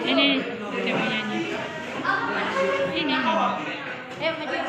Ini dia mau nyanyi. Ini mama. Maju.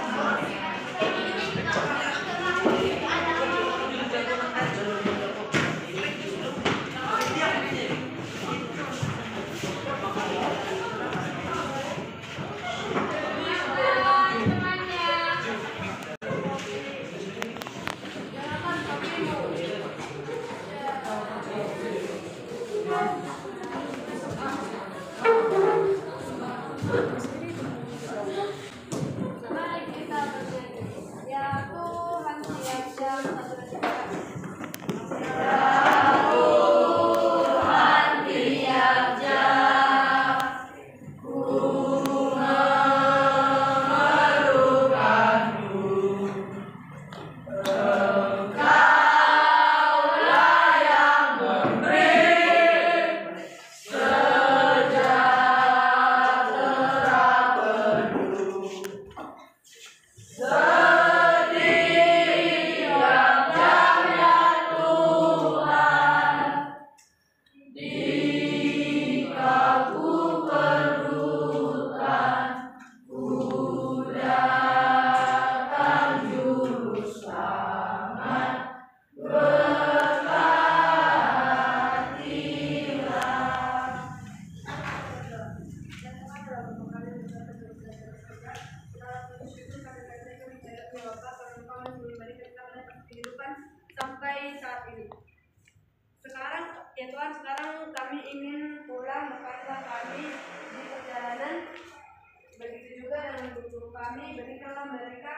Sampai saat ini. Sekarang, ya Tuhan, sekarang kami ingin pulang, berkatlah kami di perjalanan. Begitu juga dengan guru kami, berikanlah mereka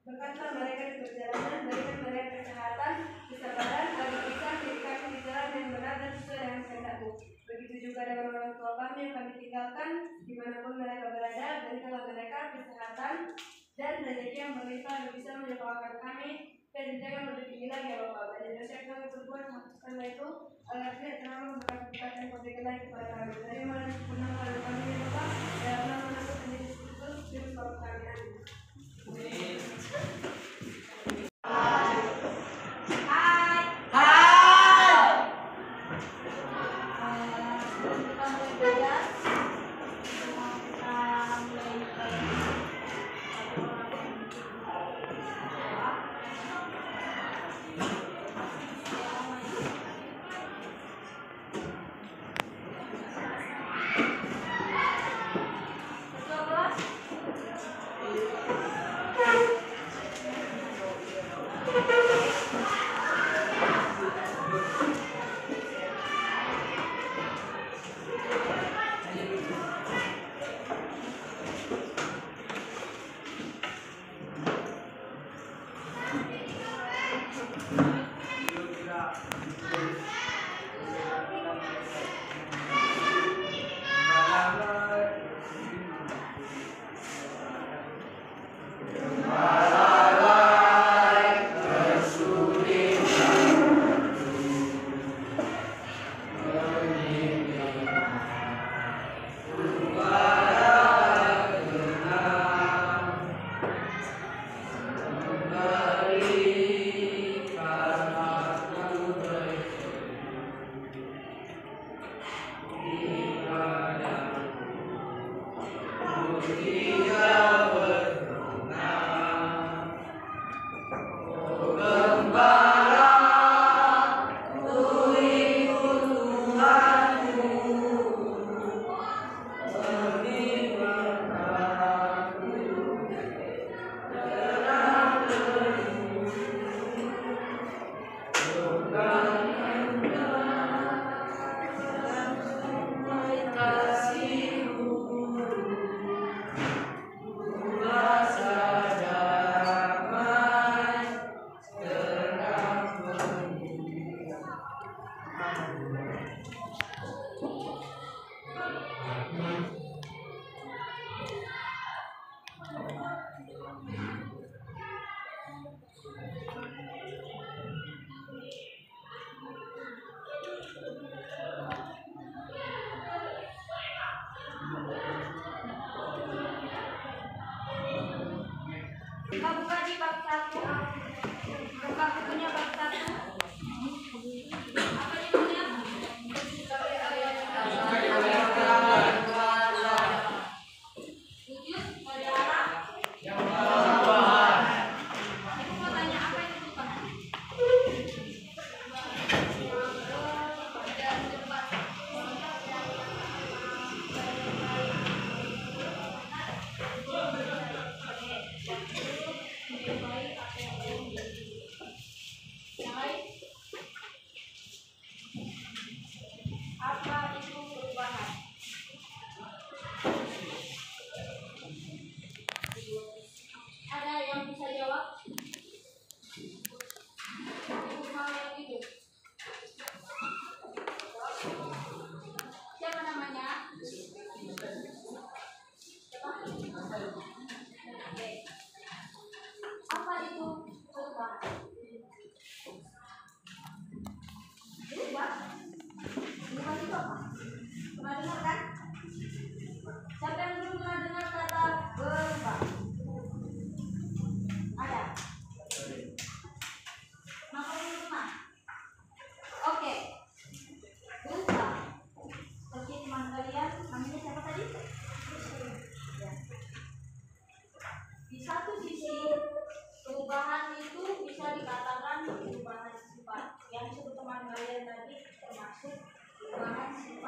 berkatlah mereka di perjalanan, berikan mereka kesehatan, kesabaran, agar bisa mendidik di jalan yang benar dan sesuai dengan kehendak-Mu. Begitu juga dengan orang tua kami yang kami tinggalkan, dimanapun mereka berada, berikanlah mereka kesehatan dan rezeki yang berlimpah yang bisa menyekolahkan kami dan jangan lebih tinggi lagi ya Bapak. Dan dosa yang kami berbuat hapuskanlah itu agar tidak terlalu memberkati dan memberikan lagi kepada kami. Dari mana punah pada kami ya Bapak, dalam nama Yesus Kristus, Juru Selamat kami. Amin.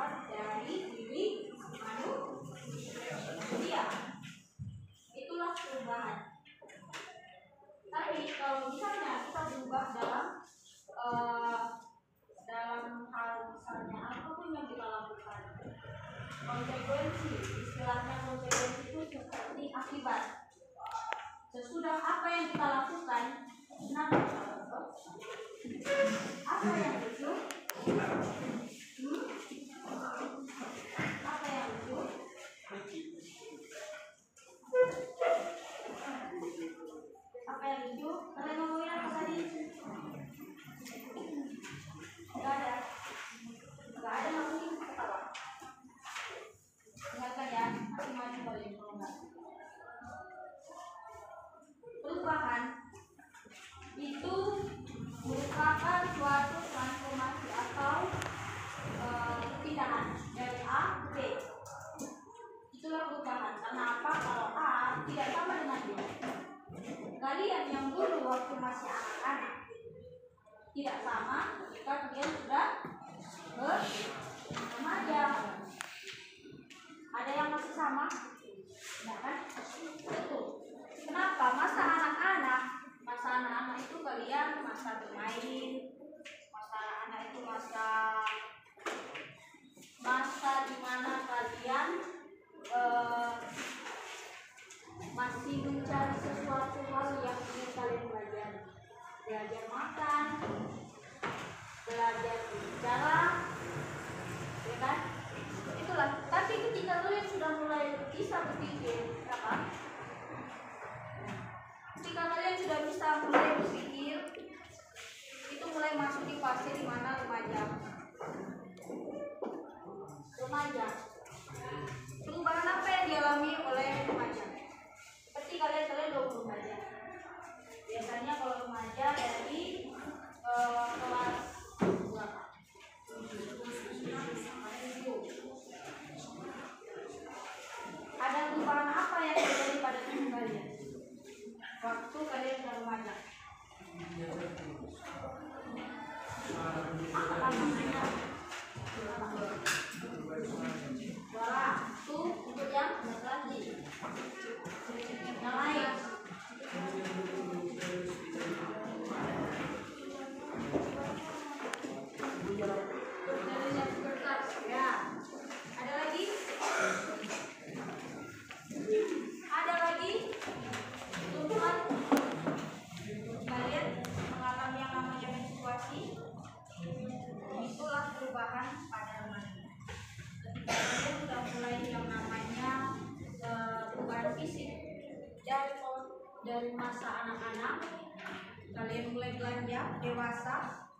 berasal dari diri manusia. Itulah perubahan. Tapi kalau misalnya kita berubah dalam hal misalnya apapun yang kita lakukan, konsekuensi, istilahnya konsekuensi itu seperti akibat. Sesudah apa yang kita lakukan, apa yang lucu? Apa yang lucu? Apa yang lucu? Kalian ngomongin apa tadi? Gak ada. Gak ada, nggak mungkin ketawa. Ingatkan ya, nanti maju balik kalau enggak. Perubahan itu merupakan suatu transformasi atau perpindahan dari A ke B. Itulah perubahan. Karena apa? Kalau A tidak sama dengan B. Kalian yang dulu waktu masih anak-anak tidak sama ketika kalian sudah remaja. Ada yang masih sama? Tidak kan? Betul. Kenapa? Masa anak-anak itu kalian masa bermain, masa anak-anak itu masa dimana kalian masih mencari sesuatu hal yang ingin kalian belajar makan, belajar berbicara, ya kan? Itulah. Tapi ketika kalian sudah mulai bisa berpikir, apa? Ketika kalian sudah bisa mulai berpikir, itu mulai masuk di fase di mana remaja. Perubahan apa yang dialami oleh remaja? Seperti kalian 20 remaja. Biasanya kalau remaja dari kelas berapa? Ada perubahan apa yang terjadi pada tubuh kalian waktu kalian sudah remaja? Apa namanya? Suara itu untuk yang lagi. Yang lain. Ya. Ada lagi? Ada lagi? Tumbuhan kalian mengalami yang namanya menstruasi. Itulah perubahan pada remaja. Kalian sudah mulai yang namanya perubahan fisik dari masa anak-anak kalian mulai beranjak dewasa,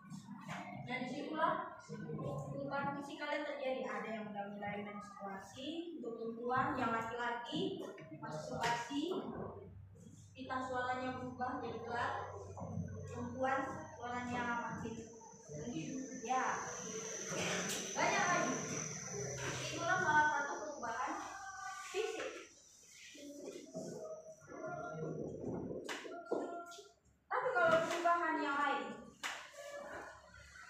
dan disitulah perubahan fisik kalian terjadi. Ada yang sudah mulai menstruasi untuk perempuan, yang laki-laki menstruasi, pita suaranya berubah jadi berat, perempuan suaranya makin ya banyak lagi. Itulah salah satu perubahan fisik. Tapi kalau perubahan yang lain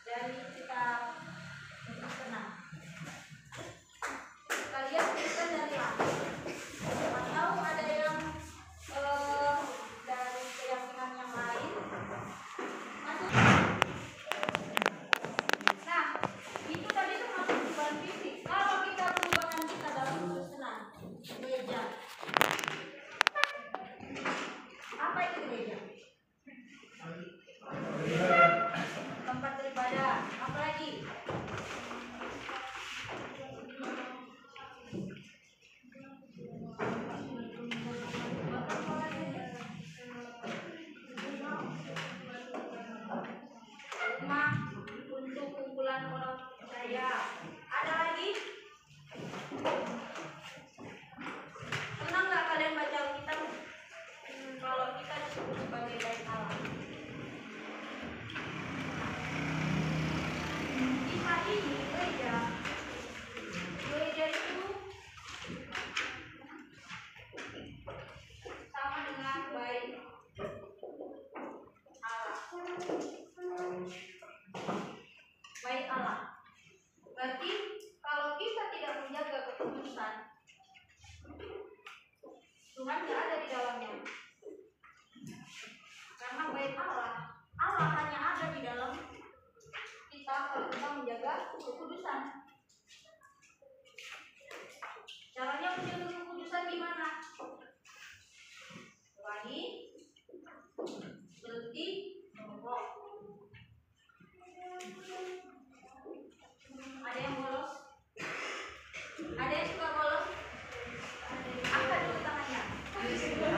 dari kita lebih tenang, kalian Kristen dari lahir atau ada yang dari keyakinan yang lain masuk. Nah, itu tadi termasuk perubahan fisik. Kalau kita perubahan kita dalam Kristenan, gereja, apa itu gereja? Tempat beribadah. Apa lagi? Rumah untuk kumpulan orang percaya. Ada lagi? Pernah nggak kalian baca Alkitab kalau kita disebut sebagai bait Allah? Di hari ini gereja itu sama dengan bait Allah. Bait Allah. Berarti kalau adalah kekudusan. Caranya menjaga kekudusan gimana? Ulangi, berhenti, merokok. Ada yang bolos? Ada yang suka bolos? Angkat dulu tangannya. Ada yang suka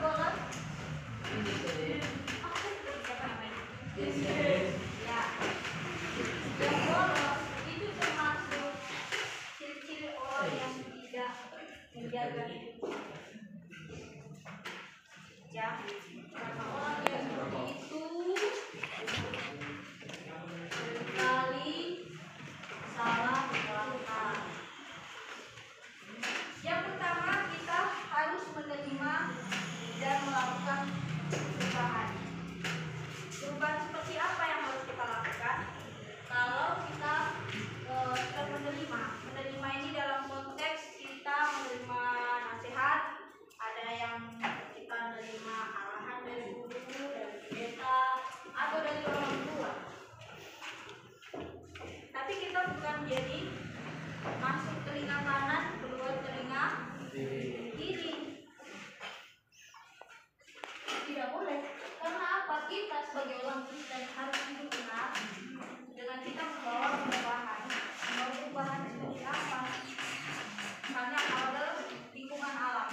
bolos? Siapa namanya? Ya. Yang bolos itu termasuk ciri-ciri orang yang tidak menjaga itu. Ya, karena orang yang seperti itu seringkali salah langkah. Yang pertama, kita harus menerima dan melakukan perubahan. Perubahan seperti apa yang harus kita lakukan? Kalau kita sudah menerima ini dalam konteks kita menerima nasihat, ada yang kita menerima arahan dari guru, dari pendeta, atau dari orang tua. Tapi kita bukan jadi masuk telinga kanan, keluar telinga kiri. Tidak boleh. Karena apa? Kita sebagai orang Kristen harus hidup benar dengan kita membawa perubahan. Membawa perubahan seperti apa? Misalnya pada lingkungan alam.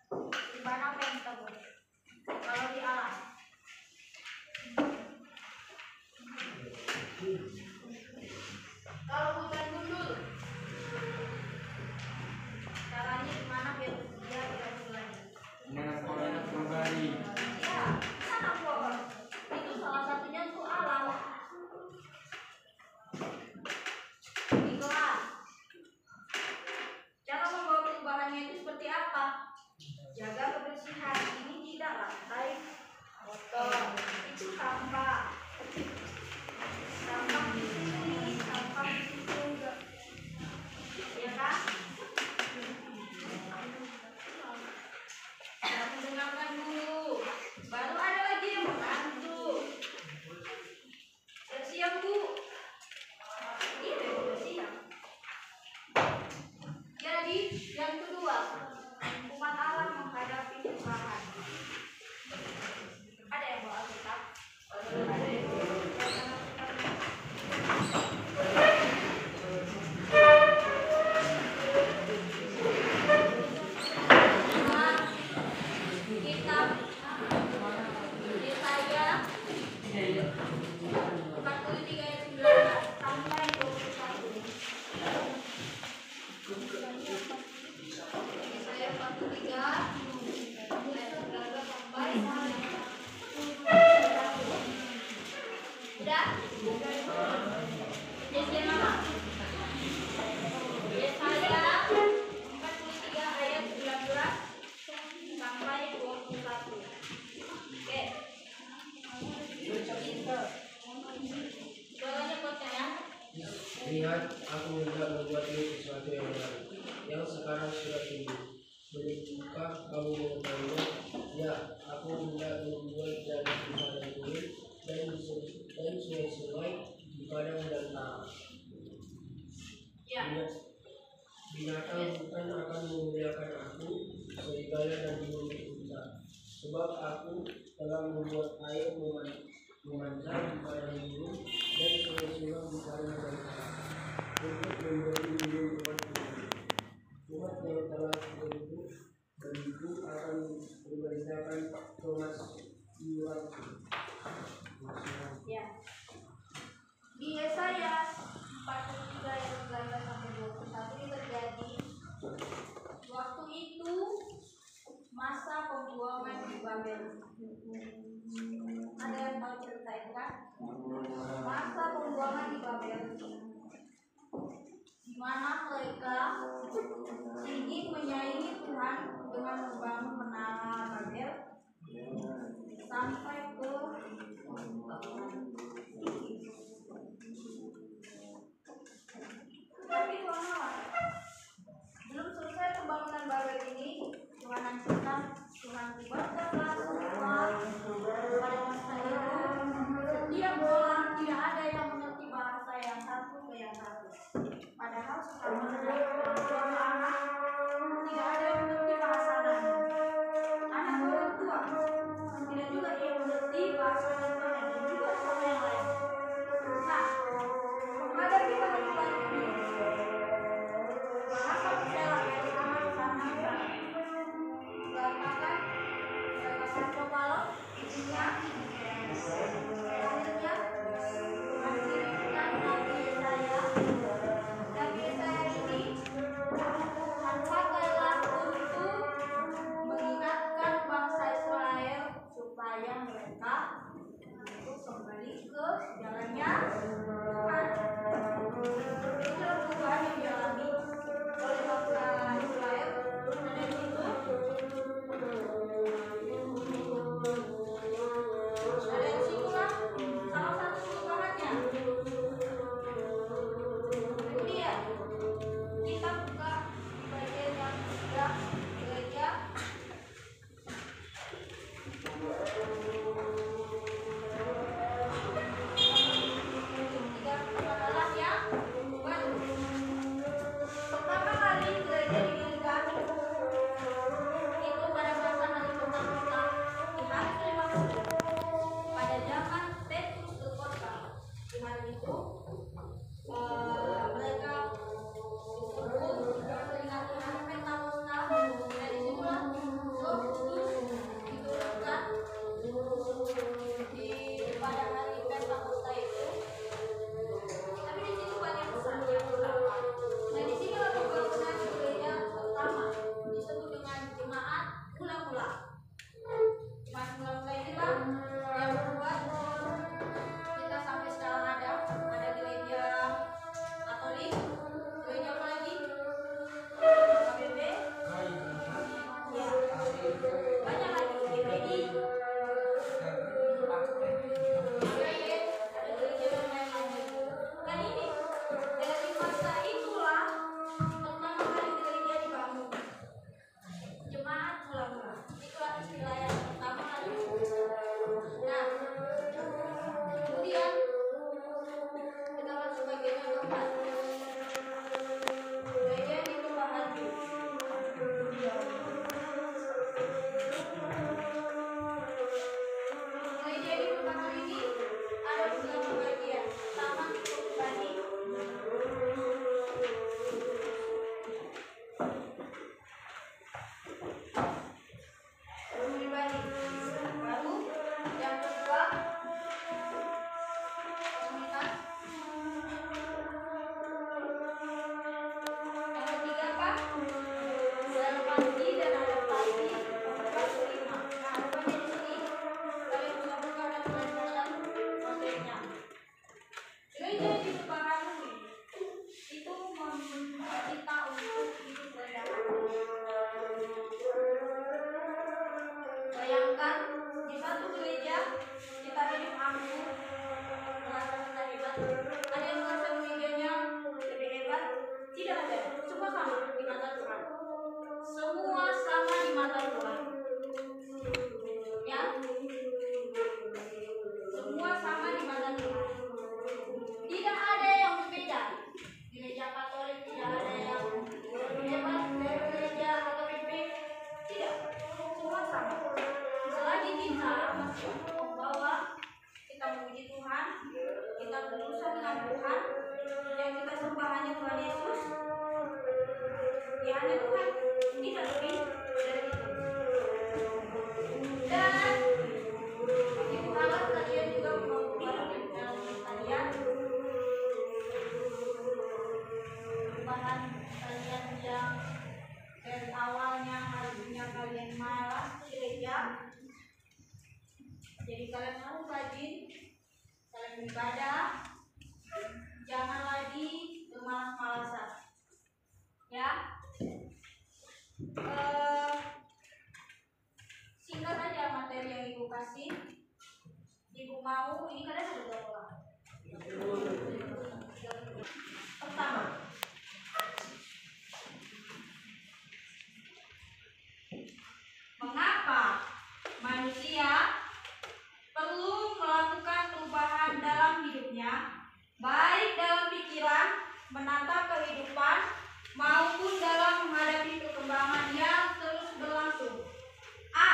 Perubahan apa yang kita buat? Kalau di alam, kalau hutan gundul, caranya gimana biar dia tidak berlari? Menanam kembali. Ya, tanam pohon. Itu salah satunya untuk alam. Di kelas, cara membawa perubahannya itu seperti apa? Jaga kebersihan. Ini tidak lantai kotor. Itu sampah. Sampah di sini, sampah di situ. Ya kan? Jangan mendengarkan dulu. Baru ada lagi yang membantu. Siap Bu. Iya, siap. Jadi yang kedua, umat alam menghadapi perubahan. Ada yang bawa Alkitab? Ada yang bawa kitab Yesaya 43 ayat 19 sampai 21. Yesaya 43 ayat 19 sampai 21. Udah? Yesaya mana? Yesaya 43 ayat 19 sampai 21. Oke. Jalannya buatnya ya. Lihat, aku hendak membuatmu sesuatu yang baru, yang sekarang sudah tumbuh. Belumkah kamu mengetahuinya? Ya, aku hendak membuat jalan di padang gurun dan sungai-sungai di padang dan tanah. Ya. Binatang hutan akan memuliakan aku, serigala dan burung unta. Sebab aku telah membuat air memancar di padang gurun dan sungai-sungai di padang dan tanah, untuk memberi minum umatku. Umat yang telah berikut beribu akan memberitakan kemasyuranku. Ya. Di Yesaya 43 ayat 19 sampai 21 ini terjadi waktu itu masa pembuangan di Babel. Ada yang tahu cerita itu kan? Masa pembuangan di Babel, di mana mereka ingin menyaingi Tuhan dengan membangun menara Babel sampai ke tapi belum selesai pembangunan Babel ini. Tuhan hancurkan, Tuhan tiba-tiba semua pada masa itu Ada yang merasa dirinya lebih hebat? Tidak ada. Semua sama di mata Tuhan. Semua sama di mata Tuhan. Ya, semua sama di mata Tuhan. Tidak ada yang berbeda. Gereja Katolik tidak ada yang lebih hebat dari gereja HKBP. Tidak, semua sama. Selagi kita masih membawa, kita memuji Tuhan, kita berurusan dengan Tuhan, yang kita sembah hanya Tuhan Yesus, ya hanya Tuhan, tidak lebih dari itu. Dan Ibu Allah kalian juga mengubah dalam hidup kalian, perubahan kalian yang dari awalnya harusnya kalian malas gereja, jadi kalian harus rajin, kalian beribadah, jangan lagi bermalas-malasan, ya. Singkat aja materi yang Ibu kasih. Ibu mau, ini kalian ada berapa orang? Pertama, mengapa manusia perlu melakukan perubahan dalam hidupnya, baik dalam pikiran, menata kehidupan, maupun dalam menghadapi perkembangan yang terus berlangsung. A.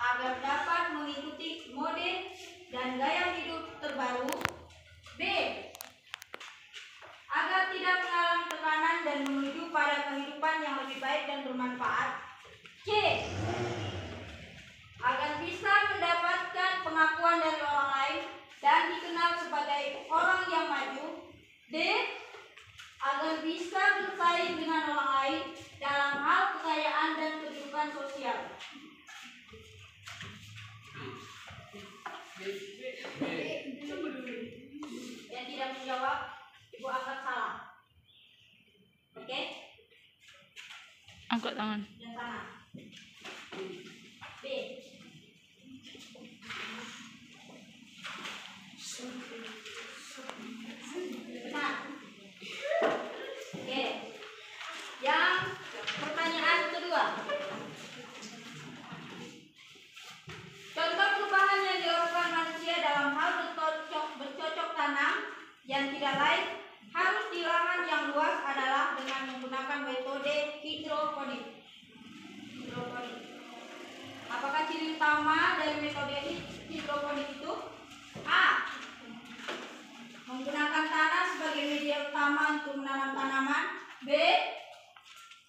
Agar dapat mengikuti mode dan gaya hidup terbaru. B. Agar tidak mengalami tekanan dan menuju pada kehidupan yang lebih baik dan bermanfaat. C. Agar bisa mendapatkan pengakuan dari orang lain dan dikenal sebagai orang yang maju. D. Agar bisa bersaing dengan orang lain dalam hal kekayaan dan kedudukan sosial. Yang tidak menjawab, Ibu angkat salah. Oke? Angkat tangan. Yang sana. B. Benar. Oke. Yang pertanyaan kedua. Contoh perubahan yang dilakukan manusia dalam hal bercocok tanam yang tidak lain harus di lahan yang luas adalah dengan menggunakan metode hidroponik. Apakah ciri utama dari metode hidroponik itu? A. Menggunakan tanah sebagai media utama untuk menanam tanaman. B.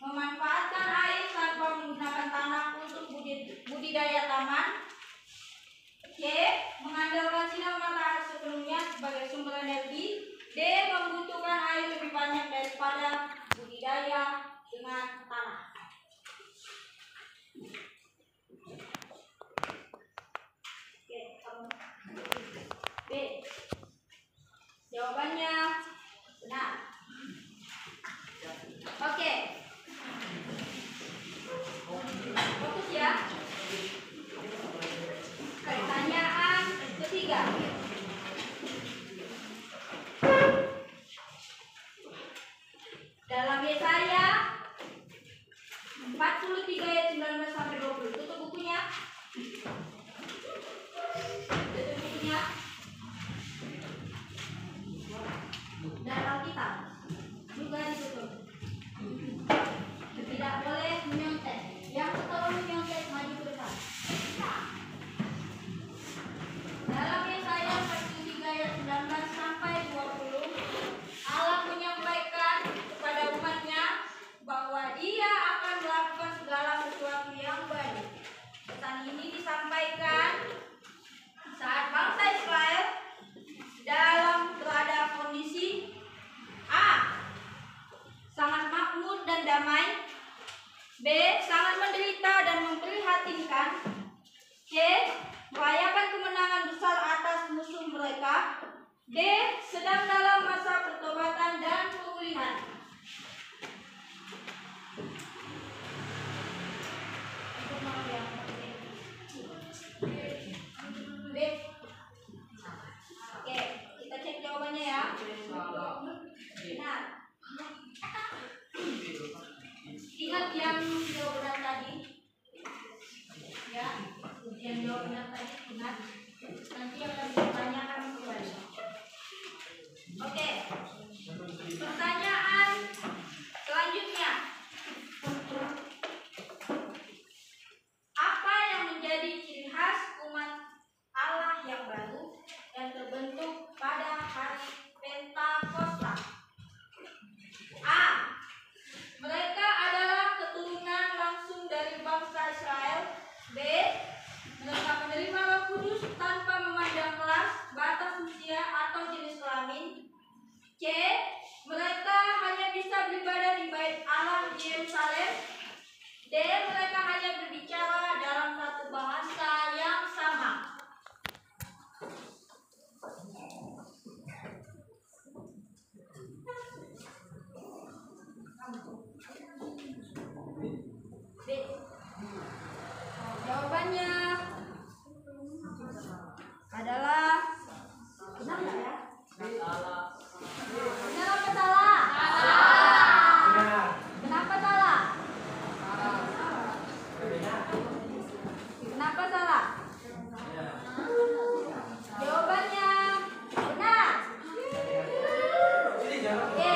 Memanfaatkan air tanpa menggunakan tanah untuk budidaya taman. C. Mengandalkan sinar matahari sepenuhnya sebagai sumber energi. D. Membutuhkan air lebih banyak daripada budidaya dengan tanah. Oke, kamu B. Jawabannya benar. Oke. Fokus ya. Pertanyaan ketiga. Dalam Yesaya C. Mereka hanya bisa beribadah di bait Allah di Yerusalem. D. Mereka hanya berbicara dalam satu bahasa yang sama. B. Jawabannya adalah benar nggak ya? Benar apa salah? Benar. Kenapa salah? Kenapa salah? Jawabannya benar. Oke.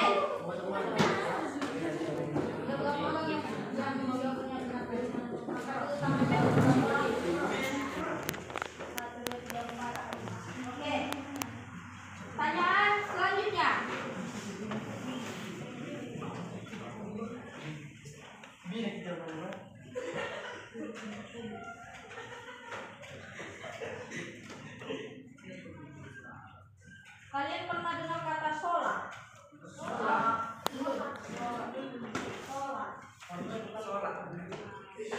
Oke. Pertanyaan selanjutnya. Kalian pernah dengar kata sholat? Sholat.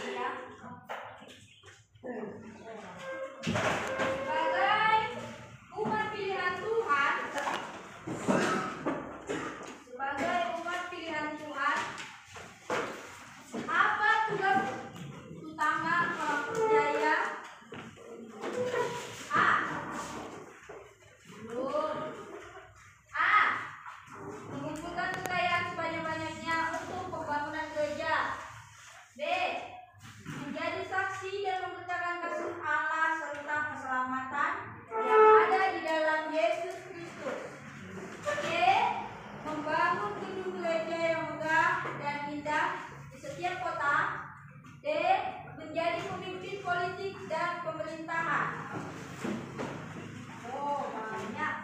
Iya. Sebagai umat pilihan Tuhan, apa tugas utama orang percaya? A. A. Mengumpulkan kekayaan sebanyak-banyaknya untuk pembangunan gereja. B. Menjadi saksi dan memberitakan kasih Allah serta keselamatan yang ada di dalam Yesus Kristus. C. Membangun gedung gereja yang megah dan indah di setiap kota. D. Menjadi pemimpin politik dan pemerintahan. Oh, banyak.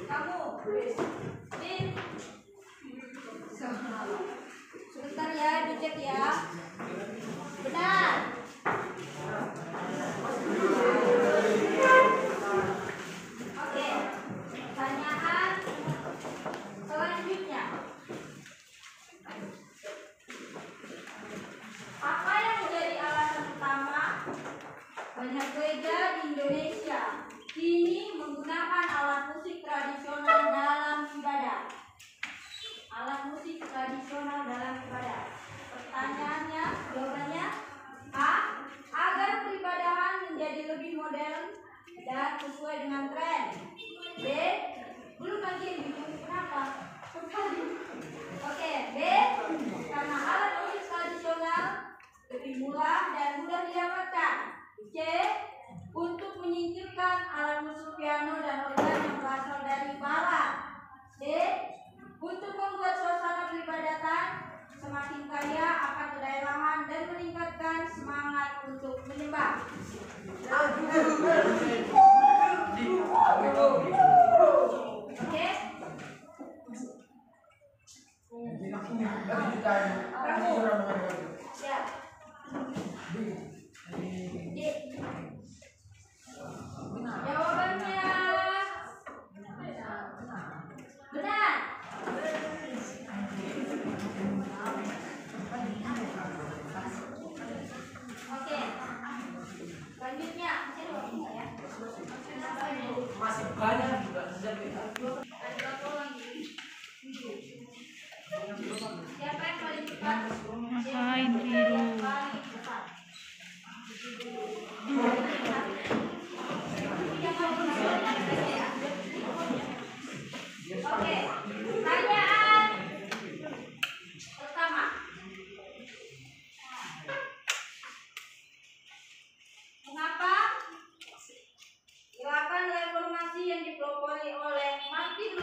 Kamu, Bin. Sebentar ya, dicek ya. Benar. Oke. Pertanyaan selanjutnya. Apa yang menjadi alasan utama banyak gereja di Indonesia kini menggunakan alat musik tradisional dalam ibadah? Alat musik tradisional dalam ibadah. Pertanyaannya, jawabannya A. Agar peribadahan menjadi lebih modern dan sesuai dengan tren. B. Belum lagi yang bingung kenapa? Oke, B. Karena alat musik tradisional lebih murah dan mudah didapatkan. C. Untuk menyingkirkan alat musik piano dan organ yang berasal dari barat. D. Untuk membuat suasana peribadatan semakin kaya akan kedaerahan dan meningkatkan semangat untuk menyembah. Oke? Ya. D. Jawabannya benar. Oke. Selanjutnya, Masih banyak juga. siapa yang paling cepat? Ngapain tidur? Oke, pertanyaan pertama. Mengapa gerakan reformasi yang dipelopori oleh Martin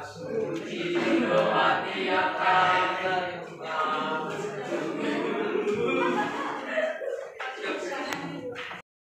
Suci doa tiap hari.